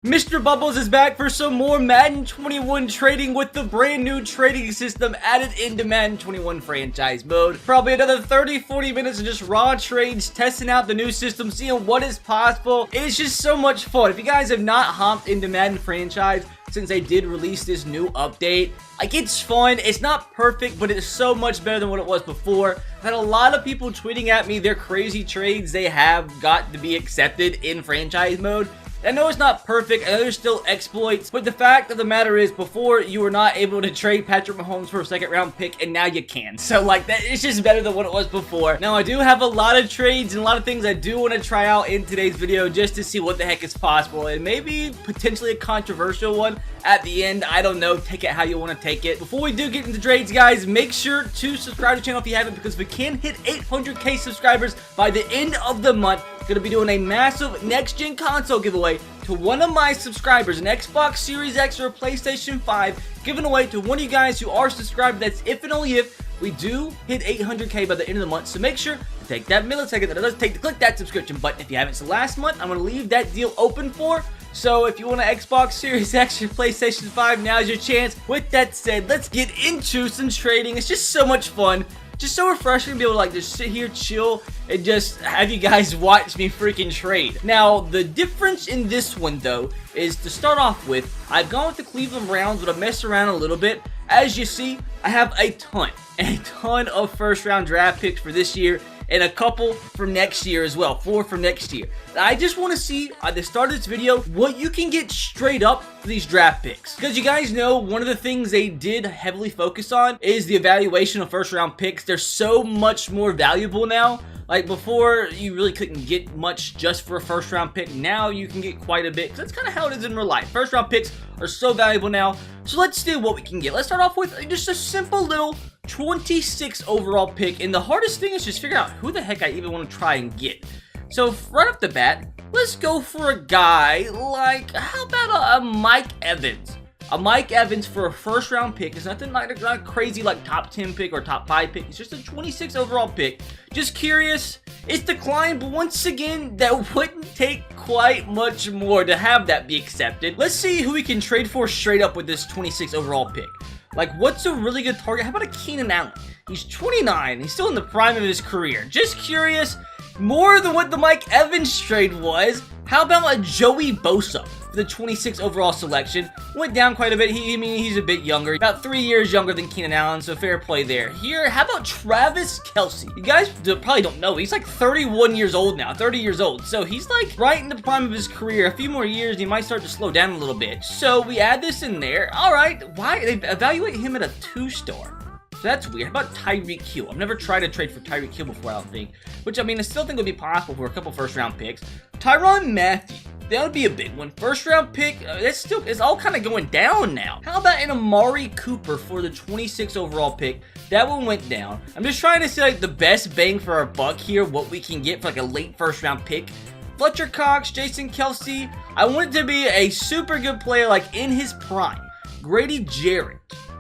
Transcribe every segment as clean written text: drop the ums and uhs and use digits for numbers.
Mr. Bubbles is back for some more Madden 21 trading with the brand new trading system added into Madden 21 franchise mode. Probably another 30-40 minutes of just raw trades, testing out the new system, seeing what is possible. It's just so much fun. If you guys have not hopped into Madden franchise since they did release this new update, like, it's fun. It's not perfect, but it's so much better than what it was before. I've had a lot of people tweeting at me their crazy trades they have got to be accepted in franchise mode. I know it's not perfect, I know there's still exploits, but the fact of the matter is, before you were not able to trade Patrick Mahomes for a second round pick, and now you can. So like, that, it's just better than what it was before. Now I do have a lot of trades and a lot of things I do want to try out in today's video just to see what the heck is possible, and maybe potentially a controversial one at the end. I don't know, take it how you want to take it. Before we do get into trades, guys, make sure to subscribe to the channel if you haven't, because we can hit 800k subscribers by the end of the month. Gonna be doing a massive next-gen console giveaway to one of my subscribers, an Xbox Series X or a PlayStation 5, giving away to one of you guys who are subscribed. That's if and only if we do hit 800k by the end of the month. So make sure to take that millisecond that it does take to click that subscription button if you haven't. So last month, I'm gonna leave that deal open for. So if you want an Xbox Series X or PlayStation 5, now's your chance. With that said, let's get into some trading. It's just so much fun. Just so refreshing to be able to like just sit here, chill, and just have you guys watch me freaking trade. Now, the difference in this one, though, is to start off with, I've gone with the Cleveland Browns, but I've messed around a little bit. As you see, I have a ton of first-round draft picks for this year, and a couple for next year as well, 4 for next year. I just want to see, at the start of this video, what you can get straight up for these draft picks. Because you guys know, one of the things they did heavily focus on is the evaluation of first round picks. They're so much more valuable now. Like before, you really couldn't get much just for a first round pick. Now you can get quite a bit, because that's kind of how it is in real life. First round picks are so valuable now. So let's see what we can get. Let's start off with just a simple little 26 overall pick, and the hardest thing is just figure out who the heck I even want to try and get. So right off the bat, let's go for a guy like, how about a Mike Evans? A Mike Evans for a first round pick. It's nothing like not crazy like top 10 pick or top 5 pick. It's just a 26 overall pick. Just curious. It's declined, but once again, that wouldn't take quite much more to have that be accepted. Let's see who we can trade for straight up with this 26 overall pick. Like, what's a really good target? How about a Keenan Allen? He's 29. He's still in the prime of his career. Just curious. More than what the Mike Evans trade was. How about a Joey Bosa for the 26 overall selection? Went down quite a bit. He's a bit younger. About 3 years younger than Keenan Allen, so fair play there. Here, how about Travis Kelce? You guys probably don't know. He's like 31 years old now. 30 years old. So he's like right in the prime of his career. A few more years, and he might start to slow down a little bit. So we add this in there. All right. Why? They evaluate him at a 2-star. So that's weird. How about Tyreek Hill? I've never tried to trade for Tyreek Hill before, I don't think. Which, I mean, I still think would be possible for a couple first-round picks. Tyrann Mathieu. That would be a big one. First-round pick, it's all kind of going down now. How about an Amari Cooper for the 26 overall pick? That one went down. I'm just trying to see, like, the best bang for our buck here, what we can get for, like, a late first-round pick. Fletcher Cox, Jason Kelce. I want it to be a super good player, like, in his prime. Grady Jarrett.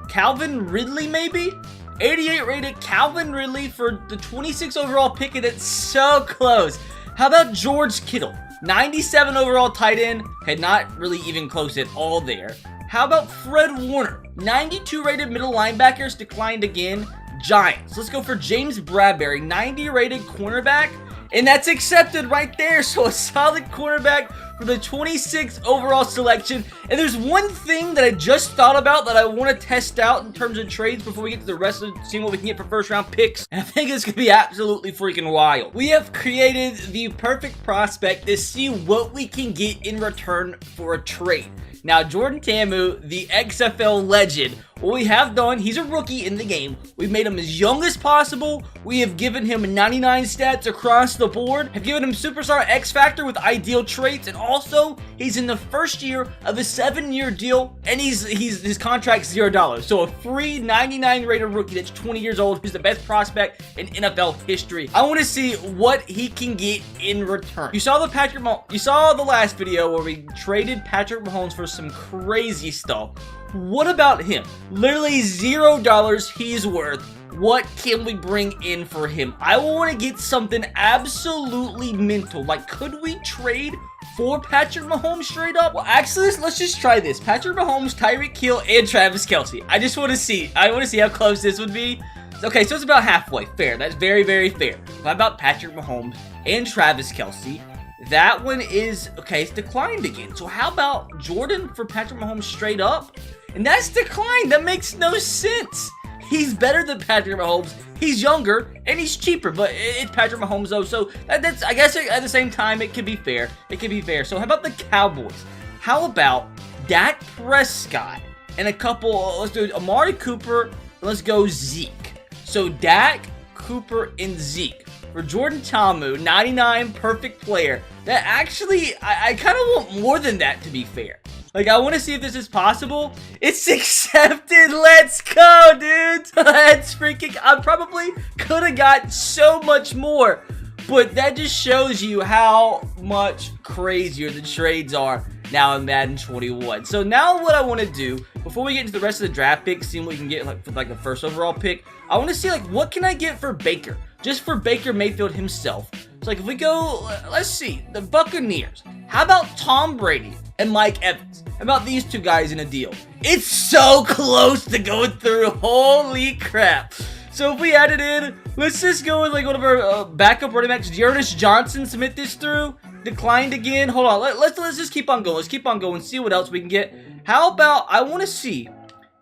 Calvin Ridley, maybe? 88 rated Calvin Ridley for the 26 overall pick, and it's so close. How about George Kittle? 97 overall tight end. Okay, not really even close at all there. How about Fred Warner? 92 rated middle linebackers, declined again. Giants. Let's go for James Bradbury, 90 rated cornerback. And that's accepted right there. So a solid cornerback for the 26th overall selection. And there's one thing that I just thought about that I want to test out in terms of trades before we get to the rest of seeing what we can get for first round picks. And I think it's going to be absolutely freaking wild. We have created the perfect prospect to see what we can get in return for a trade. Now, Jordan Ta'amu, the XFL legend, what we have done, he's a rookie in the game. We've made him as young as possible. We have given him 99 stats across the board. Have given him Superstar X Factor with ideal traits. And also, he's in the first year of a 7-year deal. And his contract's $0. So a free 99 rated rookie that's 20 years old, who's the best prospect in NFL history. I want to see what he can get in return. You saw the last video where we traded Patrick Mahomes for some crazy stuff. What about him? Literally $0 he's worth. What can we bring in for him? I want to get something absolutely mental. Like, could we trade for Patrick Mahomes straight up? Well, actually, let's just try this. Patrick Mahomes, Tyreek Hill, and Travis Kelce. I just want to see. I want to see how close this would be. Okay, so it's about halfway. Fair. That's very, very fair. How about Patrick Mahomes and Travis Kelce? That one is, okay, it's declined again. So how about Jordan for Patrick Mahomes straight up? And that's declined. That makes no sense. He's better than Patrick Mahomes. He's younger and he's cheaper, but it's Patrick Mahomes though. So that's, I guess at the same time, it could be fair. It could be fair. So how about the Cowboys? How about Dak Prescott and a couple, let's do Amari Cooper, let's go Zeke. So Dak, Cooper, and Zeke. For Jordan Ta'amu, 99, perfect player. That actually, I kind of want more than that, to be fair. Like, I want to see if this is possible. It's accepted. Let's go, dude. Let's freaking... I probably could have got so much more. But that just shows you how much crazier the trades are now in Madden 21. So now what I want to do, before we get into the rest of the draft picks, seeing what we can get like for like the first overall pick, I want to see like what can I get for Baker? Just for Baker Mayfield himself. So like if we go, let's see, the Buccaneers. How about Tom Brady and Mike Evans? How about these two guys in a deal? It's so close to going through. Holy crap. So if we add it in, let's just go with like one of our backup running backs, Dearness Johnson, submit this through. Declined again. Hold on. Let's just keep on going. Let's keep on going. See what else we can get. How about, I want to see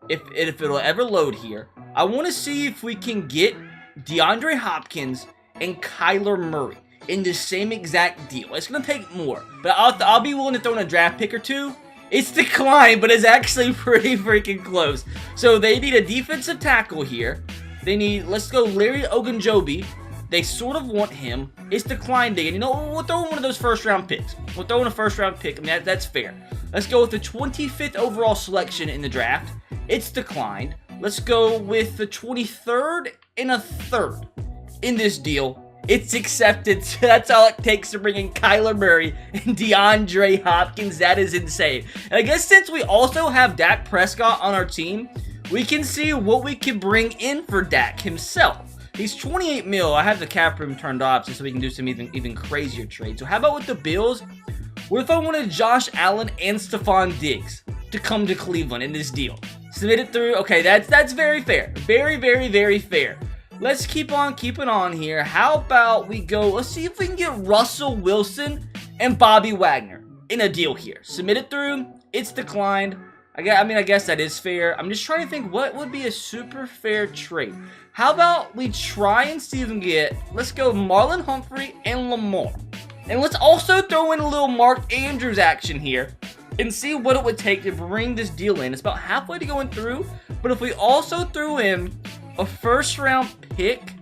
if it'll ever load here. I want to see if we can get DeAndre Hopkins and Kyler Murray in the same exact deal. It's going to take more, but I'll be willing to throw in a draft pick or two. It's declined, but it's actually pretty freaking close. So they need a defensive tackle here. They need, let's go Larry Ogunjobi. They sort of want him. It's declined again. You know, we'll throw in one of those first round picks. We'll throw in a first round pick. I mean, that's fair. Let's go with the 25th overall selection in the draft. It's declined. Let's go with the 23rd and a 3rd in this deal. It's accepted. That's all it takes to bring in Kyler Murray and DeAndre Hopkins. That is insane. And I guess since we also have Dak Prescott on our team, we can see what we can bring in for Dak himself. He's 28 mil. I have the cap room turned off just so we can do some even crazier trades. So how about with the Bills? What if I wanted Josh Allen and Stephon Diggs to come to Cleveland in this deal? Submit it through. Okay, that's very fair. Very, very, very fair. Let's keep on keeping on here. How about we go, let's see if we can get Russell Wilson and Bobby Wagner in a deal here. Submit it through. It's declined. I guess that is fair. I'm just trying to think what would be a super fair trade. How about we try and see if we can get, let's go Marlon Humphrey and Lamar. And let's also throw in a little Mark Andrews action here and see what it would take to bring this deal in. It's about halfway to going through, but if we also threw in a first round pick,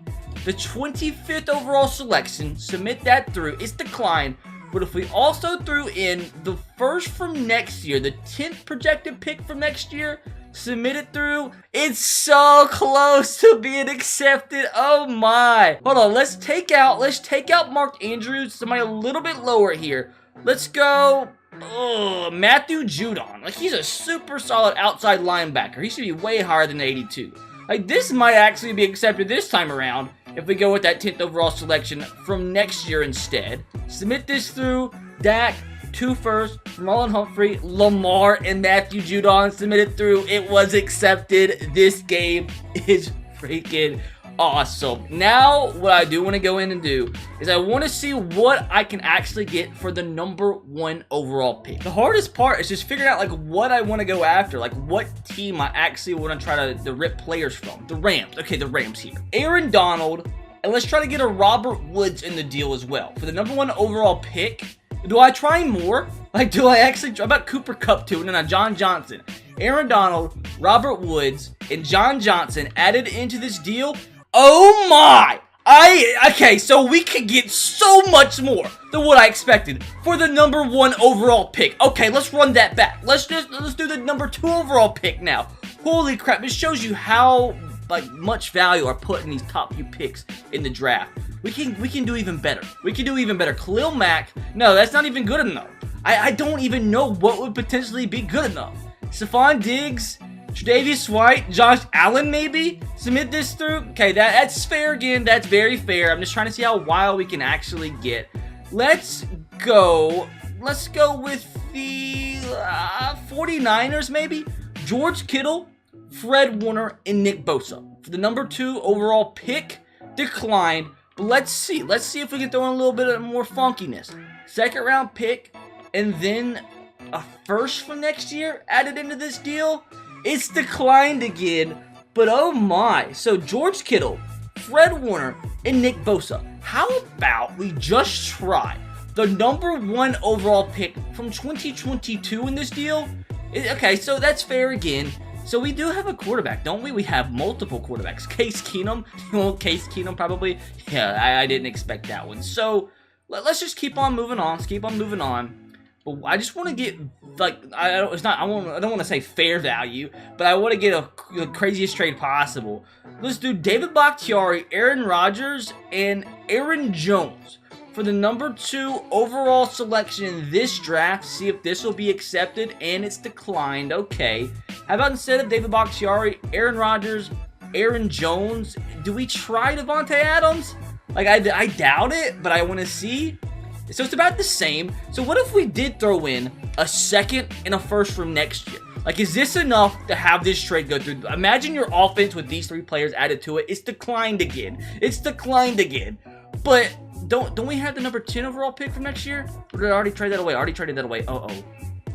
the 25th overall selection, submit that through, it's declined. But if we also threw in the first from next year, the 10th projected pick from next year, submit it through, it's so close to being accepted. Oh my. Hold on, let's take out Mark Andrews, somebody a little bit lower here. Let's go Matthew Judon. Like, he's a super solid outside linebacker. He should be way higher than 82. Like, this might actually be accepted this time around if we go with that 10th overall selection from next year instead. Submit this through. Dak, 2 firsts, Marlon Humphrey, Lamar, and Matthew Judon. Submit it through. It was accepted. This game is freaking awesome. Now, what I do want to go in and do is I want to see what I can actually get for the #1 overall pick. The hardest part is just figuring out like what I want to go after, like what team I actually want to try to rip players from. The Rams. Okay, the Rams here. Aaron Donald, and let's try to get a Robert Woods in the deal as well. For the #1 overall pick, do I try more? Like, do I actually try about Cooper Kupp too? And then John Johnson, Aaron Donald, Robert Woods, and John Johnson added into this deal. Oh my! Okay, so we could get so much more than what I expected for the #1 overall pick. Okay, let's run that back. Let's do the #2 overall pick now. Holy crap, this shows you how like much value are put in these top few picks in the draft. We can do even better. We can do even better. Khalil Mack, no, that's not even good enough. I don't even know what would potentially be good enough. Stephon Diggs, Tre'Davious White, Josh Allen maybe? Submit this through. Okay, that's fair again. That's very fair. I'm just trying to see how wild we can actually get. Let's go let's go with the 49ers maybe. George Kittle, Fred Warner, and Nick Bosa. For the number 2 overall pick, declined. But let's see. Let's see if we can throw in a little bit of more funkiness. Second round pick, and then a first from next year added into this deal. It's declined again, but oh my. So George Kittle, Fred Warner, and Nick Bosa. How about we just try the number 1 overall pick from 2022 in this deal? Okay, so that's fair again. So we do have a quarterback, don't we? We have multiple quarterbacks. Case Keenum. Well, Case Keenum probably. Yeah, I didn't expect that one. So let's just keep on moving on. Let's keep on moving on. But I just want to get, like, I don't want to say fair value, but I want to get the craziest trade possible. Let's do David Bakhtiari, Aaron Rodgers, and Aaron Jones for the number 2 overall selection in this draft. See if this will be accepted, and it's declined. Okay. How about instead of David Bakhtiari, Aaron Rodgers, Aaron Jones, do we try Devontae Adams? Like, I doubt it, but I want to see. So it's about the same. So what if we did throw in a second and a first from next year? Like, is this enough to have this trade go through? Imagine your offense with these 3 players added to it. It's declined again. It's declined again. But don't we have the number 10 overall pick from next year? Or did I already trade that away? I already traded that away. Uh-oh.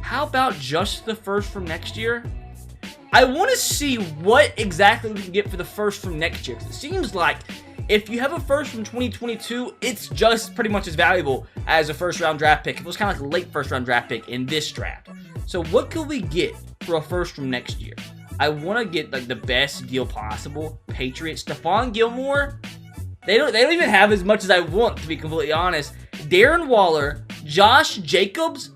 How about just the first from next year? I want to see what exactly we can get for the first from next year. Because it seems like if you have a first from 2022, it's just pretty much as valuable as a first-round draft pick. It was kind of like a late first-round draft pick in this draft. So what could we get for a first from next year? I want to get like the best deal possible. Patriots, Stephon Gilmore. They don't even have as much as I want, to be completely honest. Darren Waller, Josh Jacobs,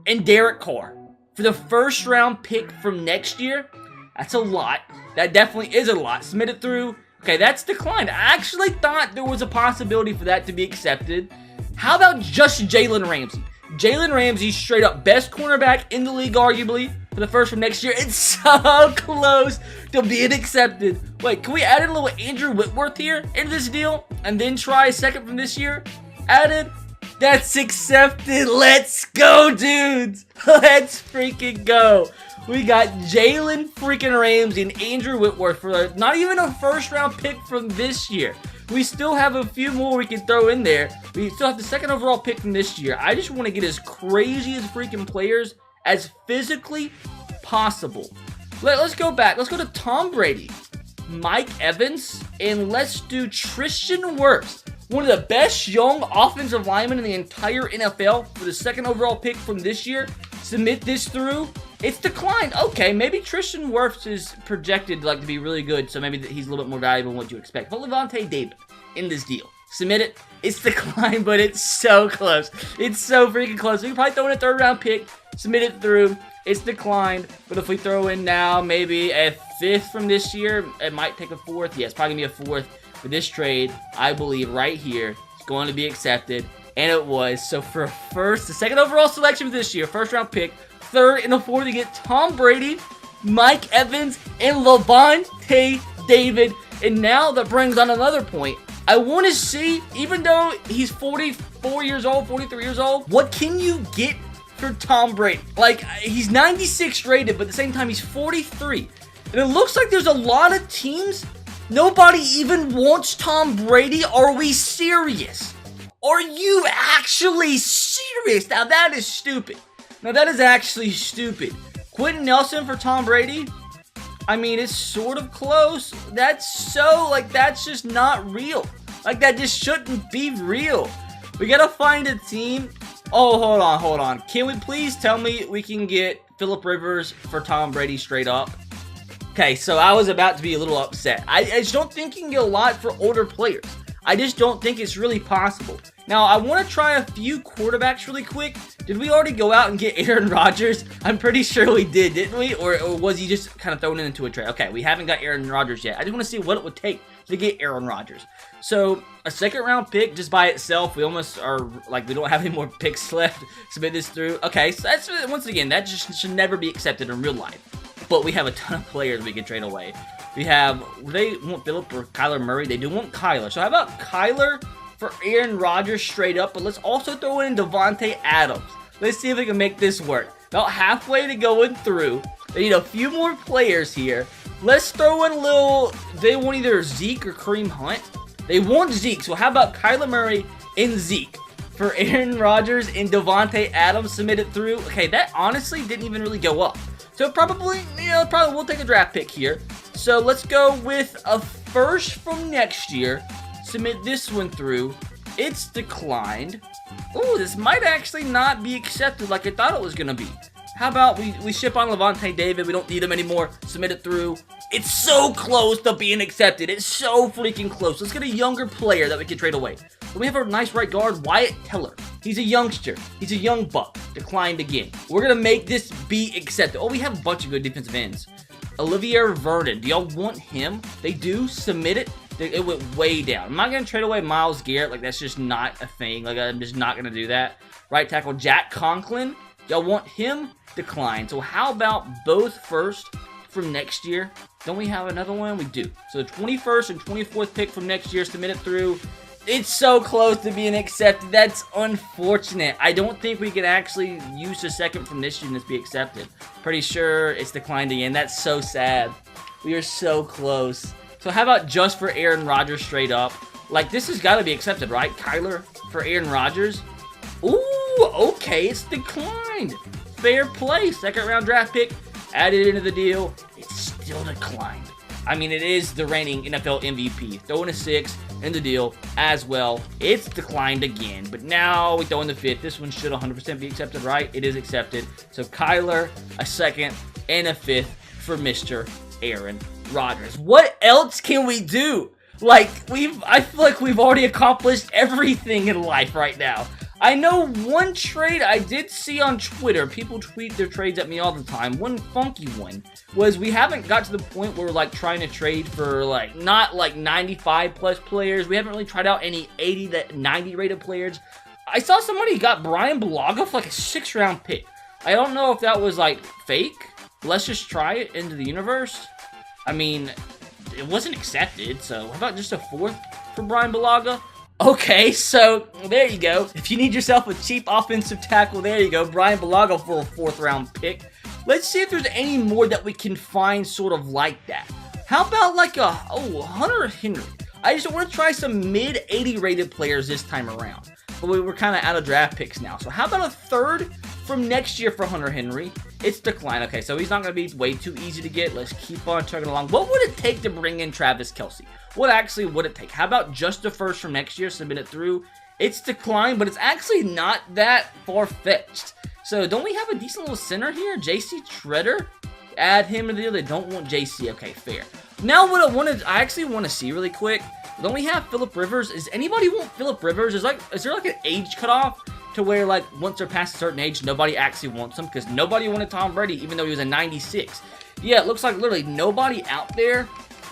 and Derek Carr for the first-round pick from next year. That's a lot. That definitely is a lot. Submitted through. Okay, that's declined. I actually thought there was a possibility for that to be accepted. How about just Jalen Ramsey? Jalen Ramsey, straight up best cornerback in the league, arguably, for the first from next year. It's so close to being accepted. Wait, can we add in a little Andrew Whitworth here into this deal? And then try a second from this year? Added? That's accepted. Let's go, dudes. Let's freaking go. We got Jalen freaking Ramsey and Andrew Whitworth for not even a first-round pick from this year. We still have a few more we can throw in there. We still have the second overall pick from this year. I just want to get as crazy as freaking players as physically possible. Let's go back. Let's go to Tom Brady, Mike Evans, and let's do Tristan Wirfs. One of the best young offensive linemen in the entire NFL for the second overall pick from this year. Submit this through. It's declined. Okay, maybe Tristan Wirfs is projected to be really good, so maybe he's a little bit more valuable than what you expect. But Levante David in this deal. Submit it. It's declined, but it's so close. It's so freaking close. We can probably throw in a third-round pick. Submit it through. It's declined, but if we throw in now maybe a 5th from this year, it might take a 4th. Yeah, it's probably going to be a 4th for this trade. I believe right here it's going to be accepted, and it was. So for the second overall selection for this year, first-round pick, 3rd and a 4th to get Tom Brady, Mike Evans, and Levante David. And now that brings on another point. I want to see, even though he's 44 years old, 43 years old, what can you get for Tom Brady? Like, he's 96 rated, but at the same time, he's 43. And it looks like there's a lot of teams. Nobody even wants Tom Brady. Are we serious? Are you actually serious? Now, that is stupid. Now, that is actually stupid. Quentin Nelson for Tom Brady? I mean, it's sort of close. That's that's just not real. Like, that just shouldn't be real. We gotta find a team. Oh, hold on. Can we please tell me we can get Phillip Rivers for Tom Brady straight up? Okay, so I was about to be a little upset. I just don't think you can get a lot for older players. I just don't think it's really possible. Now, I want to try a few quarterbacks really quick. Did we already go out and get Aaron Rodgers? I'm pretty sure we did, didn't we? Or was he just kind of thrown into a trade? Okay, we haven't got Aaron Rodgers yet. I just want to see what it would take to get Aaron Rodgers. So, a second-round pick just by itself, we almost are, we don't have any more picks left. Submit this through. Okay, so that's, once again, that just should never be accepted in real life. But we have a ton of players we can trade away. We have, they want Phillip or Kyler Murray. They do want Kyler. So how about Kyler for Aaron Rodgers straight up? But let's also throw in Devontae Adams. Let's see if we can make this work. About halfway to going through. They need a few more players here. Let's throw in a little... They want either Zeke or Kareem Hunt. They want Zeke, so how about Kyler Murray and Zeke? For Aaron Rodgers and Devontae Adams submitted through. Okay, that honestly didn't even really go up. So probably, probably we'll take a draft pick here. So let's go with a first from next year. Submit this one through. It's declined. Ooh, this might actually not be accepted like I thought it was going to be. How about we ship on Levante David? We don't need him anymore. Submit it through. It's so close to being accepted. It's so freaking close. Let's get a younger player that we can trade away. We have our nice right guard, Wyatt Teller. He's a youngster. He's a young buck. Declined again. We're going to make this be accepted. Oh, we have a bunch of good defensive ends. Olivier Vernon. Do y'all want him? They do. Submit it. It went way down. I'm not going to trade away Myles Garrett. Like, that's just not a thing. Like, I'm just not going to do that. Right tackle, Jack Conklin. Y'all want him? Declined. So how about both first from next year? Don't we have another one? We do. So the 21st and 24th pick from next year, submit it through. It's so close to being accepted. That's unfortunate. I don't think we can actually use the second from this year and this be accepted. Pretty sure it's declined again. That's so sad. We are so close. So how about just for Aaron Rodgers straight up? Like, this has got to be accepted, right? Kyler for Aaron Rodgers. Ooh, okay, it's declined. Fair play. Second round draft pick added into the deal. It's still declined. I mean, it is the reigning NFL MVP. Throw in a 6 in the deal as well. It's declined again, but now we throw in the 5th. This one should 100% be accepted, right? It is accepted. So Kyler, a 2nd, and a 5th for Mr. Aaron Rodgers. What else can we do? Like, I feel like we've already accomplished everything in life right now. I know one trade I did see on Twitter, people tweet their trades at me all the time, one funky one, was we haven't got to the point where we're like trying to trade for like, not like 95 plus players, we haven't really tried out any 80 to 90 rated players. I saw somebody got Brian Bulaga for like a 6th round pick. I don't know if that was like fake, let's just try it into the universe. I mean, it wasn't accepted, so how about just a 4th for Brian Bulaga? Okay, so there you go. If you need yourself a cheap offensive tackle, there you go. Brian Bulaga for a 4th round pick. Let's see if there's any more that we can find sort of like that. How about like Hunter Henry? I just want to try some mid 80 rated players this time around. But we're kind of out of draft picks now. So how about a 3rd from next year for Hunter Henry? It's declined. Okay, so he's not going to be way too easy to get. Let's keep on chugging along. What would it take to bring in Travis Kelce? What actually would it take? How about just the 1st from next year? Submit it through. It's declined, but it's actually not that far-fetched. So don't we have a decent little center here? JC Treader? Add him to the deal. They don't want JC. Okay, fair. Now what I actually want to see really quick. Don't we have Phillip Rivers? Is anybody want Phillip Rivers? Is there like an age cutoff to where like once they're past a certain age, nobody actually wants them? Because nobody wanted Tom Brady, even though he was a 96. Yeah, it looks like literally nobody out there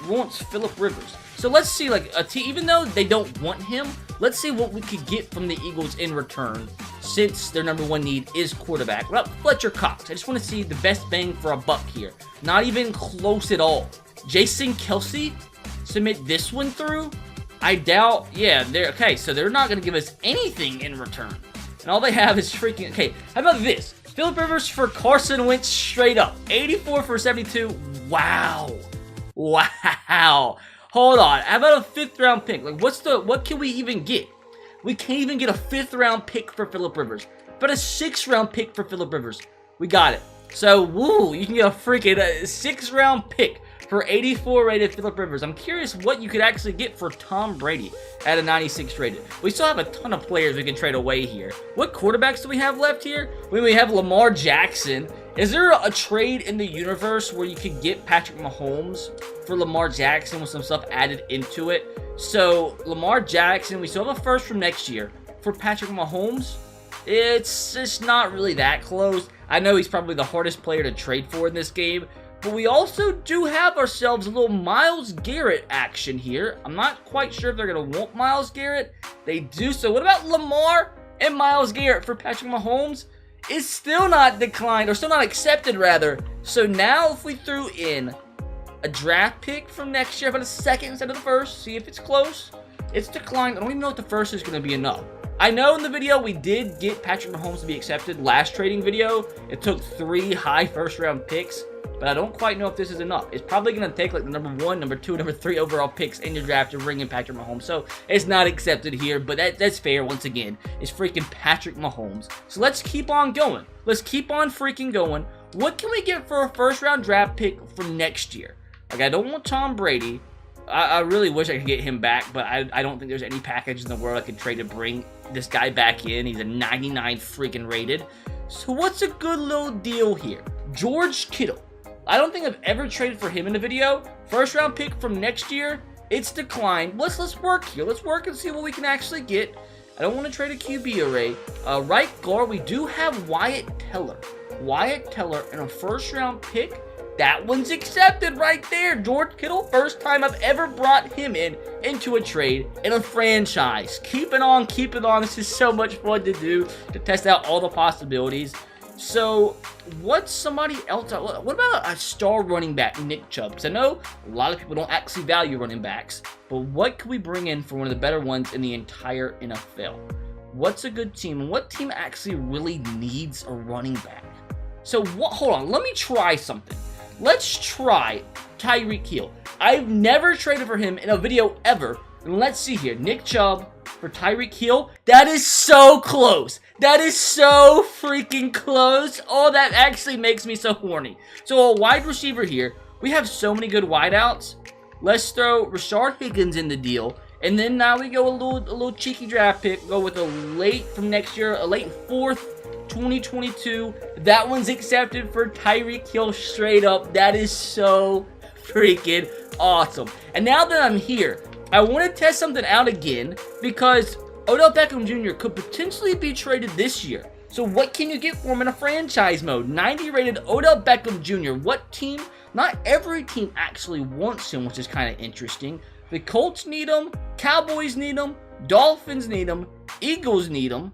wants Phillip Rivers. So let's see, like, even though they don't want him, let's see what we could get from the Eagles in return, since their #1 need is quarterback. Well, Fletcher Cox. I just want to see the best bang for a buck here. Not even close at all. Jason Kelce, submit this one through. I doubt, yeah, okay, so they're not going to give us anything in return. And all they have is freaking, okay, how about this? Phillip Rivers for Carson Wentz straight up. 84 for 72. Wow. Wow. Hold on. How about a 5th round pick? Like, what can we even get? We can't even get a 5th round pick for Phillip Rivers. But a 6th round pick for Phillip Rivers. We got it. So, woo, you can get a freaking 6th round pick for 84 rated Phillip Rivers. I'm curious what you could actually get for Tom Brady at a 96 rated. We still have a ton of players we can trade away here. What quarterbacks do we have left here? We have Lamar Jackson. Is there a trade in the universe where you could get Patrick Mahomes for Lamar Jackson with some stuff added into it? So, Lamar Jackson, we still have a 1st from next year. For Patrick Mahomes, it's just not really that close. I know he's probably the hardest player to trade for in this game, but we also do have ourselves a little Myles Garrett action here. I'm not quite sure if they're going to want Myles Garrett. They do. So what about Lamar and Myles Garrett for Patrick Mahomes? It's still not declined, or still not accepted, rather. So now if we threw in a draft pick from next year, about a 2nd instead of the 1st, see if it's close. It's declined. I don't even know if the 1st is going to be enough. I know in the video we did get Patrick Mahomes to be accepted last trading video. It took 3 high first-round picks, but I don't quite know if this is enough. It's probably going to take like the number 1, number 2, number 3 overall picks in your draft to bring in Patrick Mahomes. So it's not accepted here, but that's fair once again. It's freaking Patrick Mahomes. So let's keep on going. Let's keep on freaking going. What can we get for a first-round draft pick for next year? Like, I don't want Tom Brady. I really wish I could get him back, but I don't think there's any package in the world I could trade to bring this guy back in. He's a 99 freaking rated. So what's a good little deal here? George Kittle. I don't think I've ever traded for him in a video. First round pick from next year. It's declined. Let's work here. Let's work and see what we can actually get. I don't want to trade a QB array. Right guard, we do have Wyatt Teller. Wyatt Teller in a first round pick. That one's accepted right there. George Kittle, first time I've ever brought him into a trade in a franchise. Keep it on, keep it on. This is so much fun to do, to test out all the possibilities. So, what's somebody else? What about a star running back, Nick Chubb? Because I know a lot of people don't actually value running backs, but what could we bring in for one of the better ones in the entire NFL? What's a good team? What team actually really needs a running back? So, hold on. Let me try something. Let's try Tyreek Hill. I've never traded for him in a video ever. And let's see here. Nick Chubb for Tyreek Hill. That is so close. That is so freaking close. Oh, that actually makes me so horny. So a wide receiver here. We have so many good wideouts. Let's throw Rashard Higgins in the deal. And then now we go a little cheeky draft pick. Go with a late from next year, a late 4th. 2022. That one's accepted for Tyreek Hill straight up. That is so freaking awesome. And now that I'm here, I want to test something out again because Odell Beckham Jr. could potentially be traded this year. So what can you get for him in a franchise mode? 90 rated Odell Beckham Jr. What team? Not every team actually wants him, which is kind of interesting. The Colts need him. Cowboys need him. Dolphins need him. Eagles need him.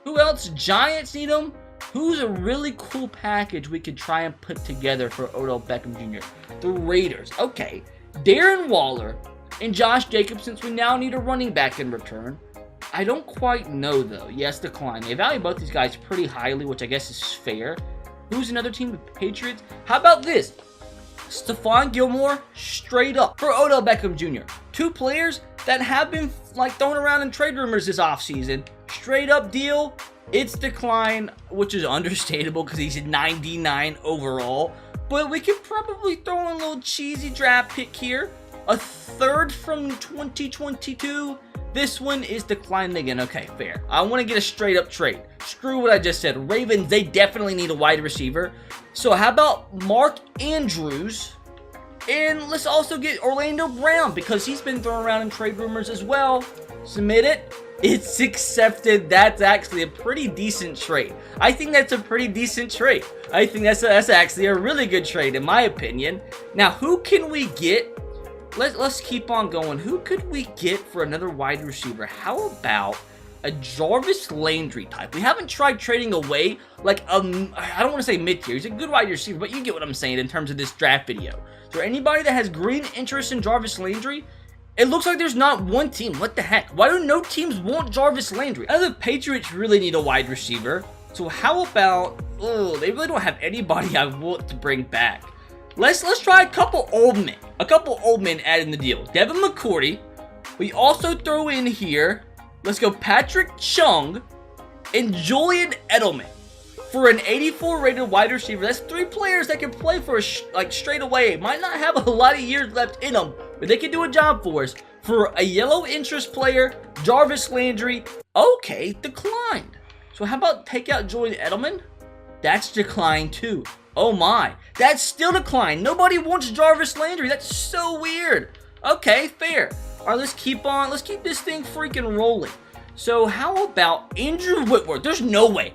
Who else? Giants need him. Who's a really cool package we could try and put together for Odell Beckham Jr.? The Raiders. Okay. Darren Waller and Josh Jacobs, since we now need a running back in return. I don't quite know, though. Yes, decline. They value both these guys pretty highly, which I guess is fair. Who's another team? The Patriots. How about this? Stephon Gilmore, straight up, for Odell Beckham Jr. 2 players that have been like thrown around in trade rumors this offseason. Straight up deal. It's decline, which is understandable because he's a 99 overall. But we could probably throw in a little cheesy draft pick here. A 3rd from 2022. This one is declined again. Okay, fair. I want to get a straight up trade. Screw what I just said. Ravens, they definitely need a wide receiver. So how about Mark Andrews? And let's also get Orlando Brown because he's been thrown around in trade rumors as well. Submit it. It's accepted. That's actually a pretty decent trade. I think that's a pretty decent trade. I think that's actually a really good trade in my opinion. Now, who can we get? Let's keep on going. Who could we get for another wide receiver? How about a Jarvis Landry type? We haven't tried trading away like I don't want to say mid-tier. He's a good wide receiver, but you get what I'm saying in terms of this draft video. Is there anybody that has green interest in Jarvis Landry? It looks like there's not one team. What the heck? Why do no teams want Jarvis Landry? I know the Patriots really need a wide receiver. So how about, they really don't have anybody I want to bring back. Let's try a couple old men. A couple old men added in the deal. Devin McCourty. We also throw in here, let's go Patrick Chung and Julian Edelman. For an 84 rated wide receiver, that's 3 players that can play for us like straight away. Might not have a lot of years left in them, but they can do a job for us. For a yellow interest player, Jarvis Landry, okay, declined. So how about take out Julian Edelman? That's declined too. Oh my, that's still declined. Nobody wants Jarvis Landry. That's so weird. Okay, fair. All right, let's keep this thing freaking rolling. So how about Andrew Whitworth? There's no way.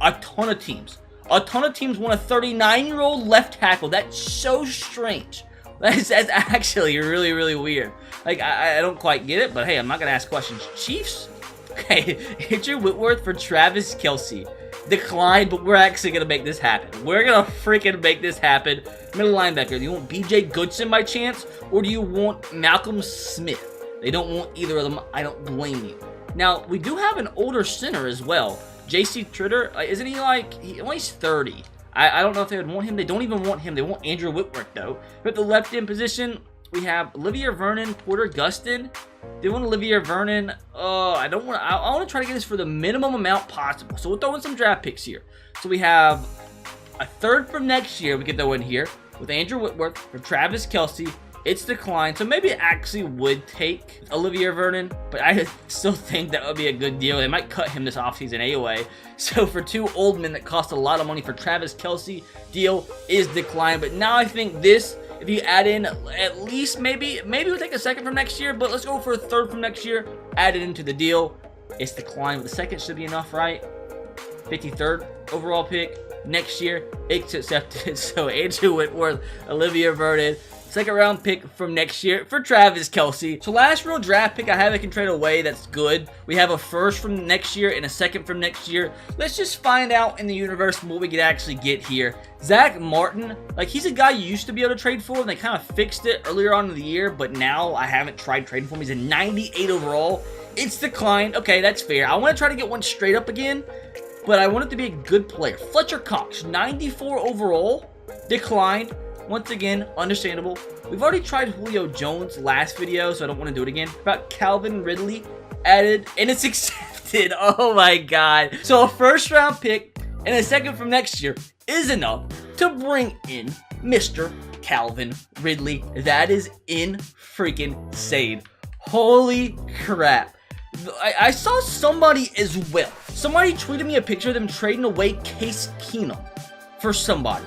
A ton of teams want a 39-year-old left tackle. That's so strange. That's actually really, really weird. Like, I don't quite get it, but hey, I'm not going to ask questions. Chiefs? Okay, Andrew Whitworth for Travis Kelce. Declined, but we're actually going to make this happen. We're going to freaking make this happen. Middle linebacker, do you want BJ Goodson by chance? Or do you want Malcolm Smith? They don't want either of them. I don't blame you. Now, we do have an older center as well. J.C. Tritter, isn't he like, he's 30. I don't know if they would want him. They don't even want him. They want Andrew Whitworth, though. But at the left end position, we have Olivier Vernon, Porter Gustin. They want Olivier Vernon. I want to try to get this for the minimum amount possible. So we'll throw in some draft picks here. So we have a third from next year. We could throw in here with Andrew Whitworth for Travis Kelce. It's declined, so maybe it actually would take Olivier Vernon, but I still think that would be a good deal. They might cut him this offseason anyway. So for 2 old men that cost a lot of money for Travis Kelce, deal is declined. But now I think this, if you add in at least maybe we'll take a second from next year, but let's go for a third from next year, add it into the deal. It's declined, but the second should be enough, right? 53rd overall pick next year, it's accepted. So Andrew Whitworth, Olivier Vernon, second round pick from next year for Travis Kelce. So last real draft pick I have I can trade away that's good. We have a first from next year and a second from next year. Let's just find out in the universe what we could actually get here. Zach Martin, like he's a guy you used to be able to trade for, and they kind of fixed it earlier on in the year, but now I haven't tried trading for him. He's a 98 overall. It's declined. Okay, that's fair. I want to try to get one straight up again, but I want it to be a good player. Fletcher Cox, 94 overall, declined. Once again, understandable. We've already tried Julio Jones last video, so I don't want to do it again. About Calvin Ridley, added, and it's accepted. Oh my god. So a first round pick and a second from next year is enough to bring in Mr. Calvin Ridley. That is insane. Holy crap. I saw somebody as well. Somebody tweeted me a picture of them trading away Case Keenum for somebody,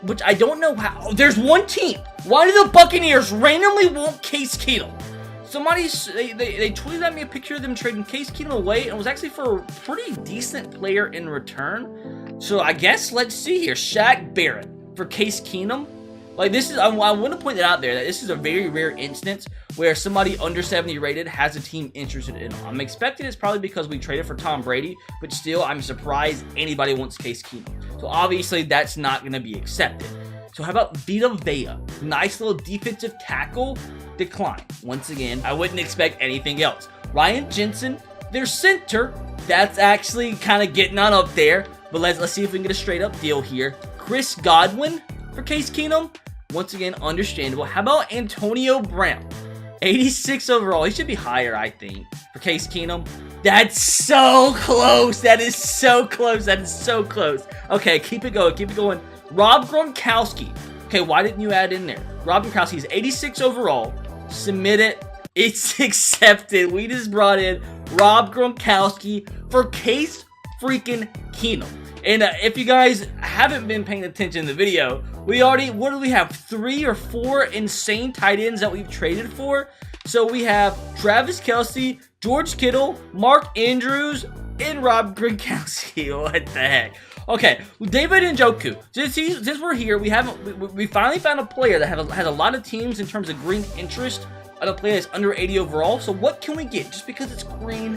which I don't know how. There's one team. Why do the Buccaneers randomly want Case Keenum? Somebody, they tweeted at me a picture of them trading Case Keenum away, and it was actually for a pretty decent player in return. So I guess, let's see here. Shaq Barrett for Case Keenum. Like, this is, I want to point it out there that this is a very rare instance where somebody under 70 rated has a team interested in him. I'm expecting it's probably because we traded for Tom Brady, but still, I'm surprised anybody wants Case Keenum. So obviously, that's not going to be accepted. So how about Vita Vea? Nice little defensive tackle, decline. Once again, I wouldn't expect anything else. Ryan Jensen, their center, that's actually kind of getting on up there. But let's see if we can get a straight up deal here. Chris Godwin for Case Keenum. Once again, understandable. How about Antonio Brown? 86 overall. He should be higher, I think, for Case Keenum. That's so close. That is so close. That is so close. Okay, keep it going. Keep it going. Rob Gronkowski. Okay, why didn't you add in there? Rob Gronkowski is 86 overall. Submit it. It's accepted. We just brought in Rob Gronkowski for Case freaking Keenum. And if you guys haven't been paying attention in the video, we already, what do we have? 3 or 4 insane tight ends that we've traded for. So we have Travis Kelce, George Kittle, Mark Andrews, and Rob Gronkowski. What the heck? Okay, David Njoku. Since we're here, we finally found a player that has a lot of teams in terms of green interest on a player that's under 80 overall. So what can we get just because it's green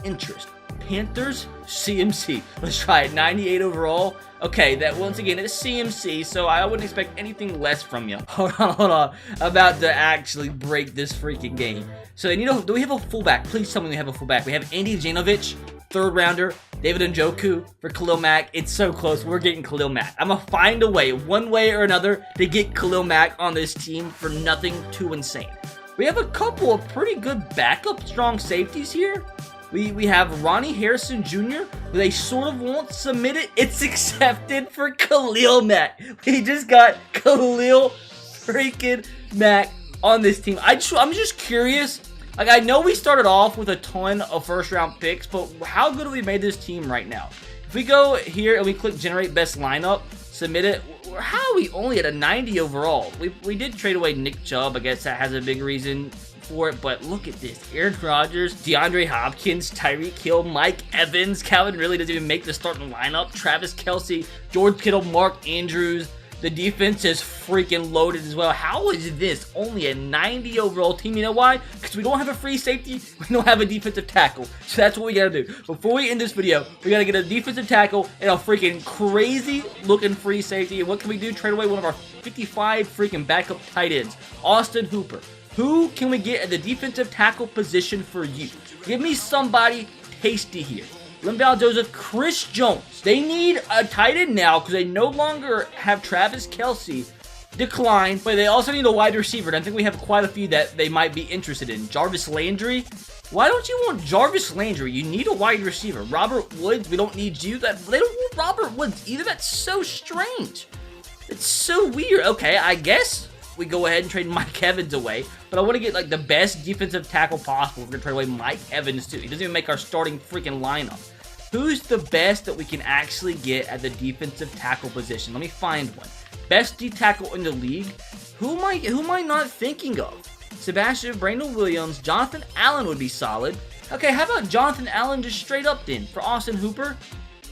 interest? Panthers, CMC. Let's try it. 98 overall. Okay, that once again is CMC, so I wouldn't expect anything less from you. Hold on. I'm about to actually break this freaking game. So, do we have a fullback? Please tell me we have a fullback. We have Andy Janovich, 3rd rounder. David Njoku for Khalil Mack. It's so close. We're getting Khalil Mack. I'm going to find a way, one way or another, to get Khalil Mack on this team for nothing too insane. We have a couple of pretty good backup strong safeties here. We have Ronnie Harrison Jr. They sort of won't submit it. It's accepted for Khalil Mack. We just got Khalil freaking Mack on this team. I'm just curious. Like, I know we started off with a ton of first-round picks, but how good have we made this team right now? If we go here and we click Generate Best Lineup, submit it, how are we only at a 90 overall? We did trade away Nick Chubb. I guess that has a big reason for it, but look at this. Aaron Rodgers, DeAndre Hopkins, Tyreek Hill, Mike Evans, Calvin really doesn't even make the starting lineup, Travis Kelce, George Kittle, Mark Andrews. The defense is freaking loaded as well. How is this only a 90 overall team? You know why? Because we don't have a free safety. We don't have a defensive tackle. So that's what we got to do. Before we end this video, we got to get a defensive tackle and a freaking crazy looking free safety. And what can we do? Trade away one of our 55 freaking backup tight ends, Austin Hooper. Who can we get at the defensive tackle position for you? Give me somebody tasty here. Linval Joseph, Chris Jones. They need a tight end now because they no longer have Travis Kelce. Decline, but they also need a wide receiver, and I think we have quite a few that they might be interested in. Jarvis Landry. Why don't you want Jarvis Landry? You need a wide receiver. Robert Woods, we don't need you. They don't want Robert Woods either. That's so strange. It's so weird. Okay, I guess we go ahead and trade Mike Evans away, but I want to get like the best defensive tackle possible. We're going to trade away Mike Evans too. He doesn't even make our starting freaking lineup. Who's the best that we can actually get at the defensive tackle position? Let me find one. Best D tackle in the league. Who am I not thinking of? Sebastian Brandon Williams, Jonathan Allen would be solid. Okay, how about Jonathan Allen just straight up then for Austin Hooper?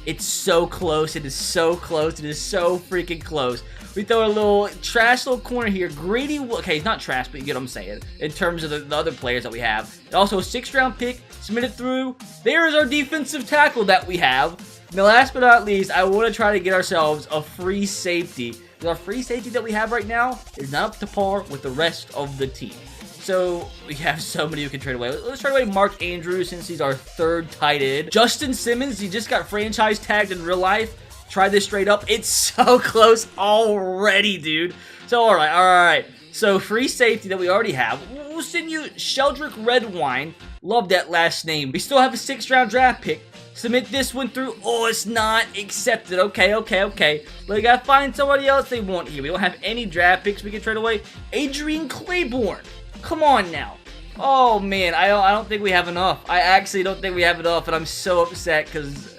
It's so close. It is so close. It is so freaking close. We throw a little trash little corner here. Greedy. Okay, he's not trash, but you get what I'm saying in terms of the other players that we have. And also a 6th round pick submitted through. There is our defensive tackle that we have. Now, last but not least, I want to try to get ourselves a free safety. Our free safety that we have right now is not up to par with the rest of the team. So we have so many we can trade away. Let's trade away Mark Andrews since he's our 3rd tight end. Justin Simmons, he just got franchise tagged in real life. Try this straight up. It's so close already, dude. So all right. So free safety that we already have. We'll send you Sheldrick Redwine. Love that last name. We still have a 6th round draft pick. Submit this one through. Oh, it's not accepted. Okay. We gotta find somebody else they want here. We don't have any draft picks we can trade away. Adrian Claiborne. Come on now. Oh, man. I don't think we have enough. I actually don't think we have enough, and I'm so upset because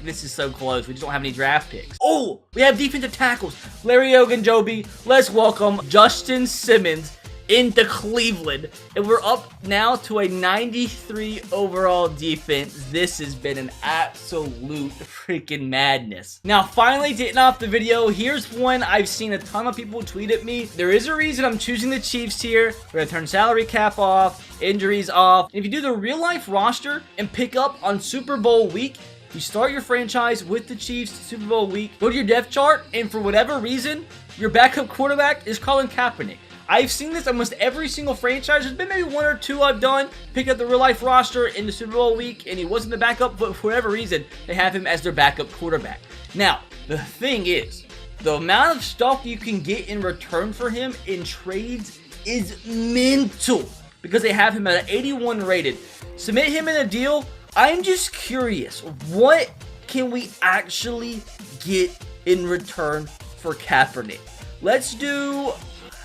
this is so close. We just don't have any draft picks. Oh, we have defensive tackles. Larry Ogunjobi. Let's welcome Justin Simmons into Cleveland, and we're up now to a 93 overall defense. This has been an absolute freaking madness. Now, finally getting off the video, here's one I've seen a ton of people tweet at me. There is a reason I'm choosing the Chiefs here. We're gonna turn salary cap off, injuries off. And if you do the real life roster and pick up on Super Bowl week, you start your franchise with the Chiefs Super Bowl week, go to your depth chart, and for whatever reason, your backup quarterback is Colin Kaepernick. I've seen this almost every single franchise. There's been maybe 1 or 2 I've done. Pick up the real life roster in the Super Bowl week, and he wasn't the backup, but for whatever reason, they have him as their backup quarterback. Now, the thing is, the amount of stuff you can get in return for him in trades is mental because they have him at an 81 rated. Submit him in a deal. I'm just curious, what can we actually get in return for Kaepernick? Let's do...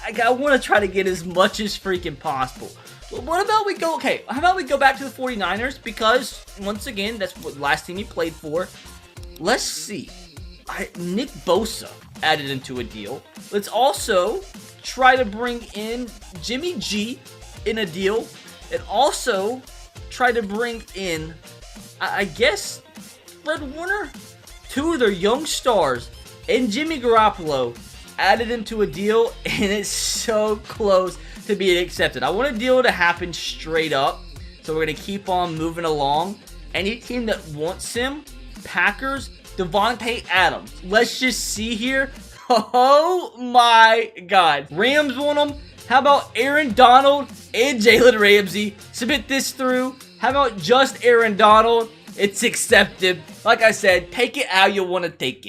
I want to try to get as much as freaking possible. But what about we go... Okay, how about we go back to the 49ers? Because, once again, that's what the last team he played for. Let's see. Nick Bosa added into a deal. Let's also try to bring in Jimmy G in a deal. And also try to bring in, I guess, Fred Warner? 2 of their young stars and Jimmy Garoppolo added into a deal, and it's so close to being accepted. I want a deal to happen straight up, so we're going to keep on moving along. Any team that wants him, Packers, Devontae Adams. Let's just see here. Oh my God. Rams want him. How about Aaron Donald and Jalen Ramsey? Submit this through. How about just Aaron Donald? It's accepted. Like I said, take it how you want to take it.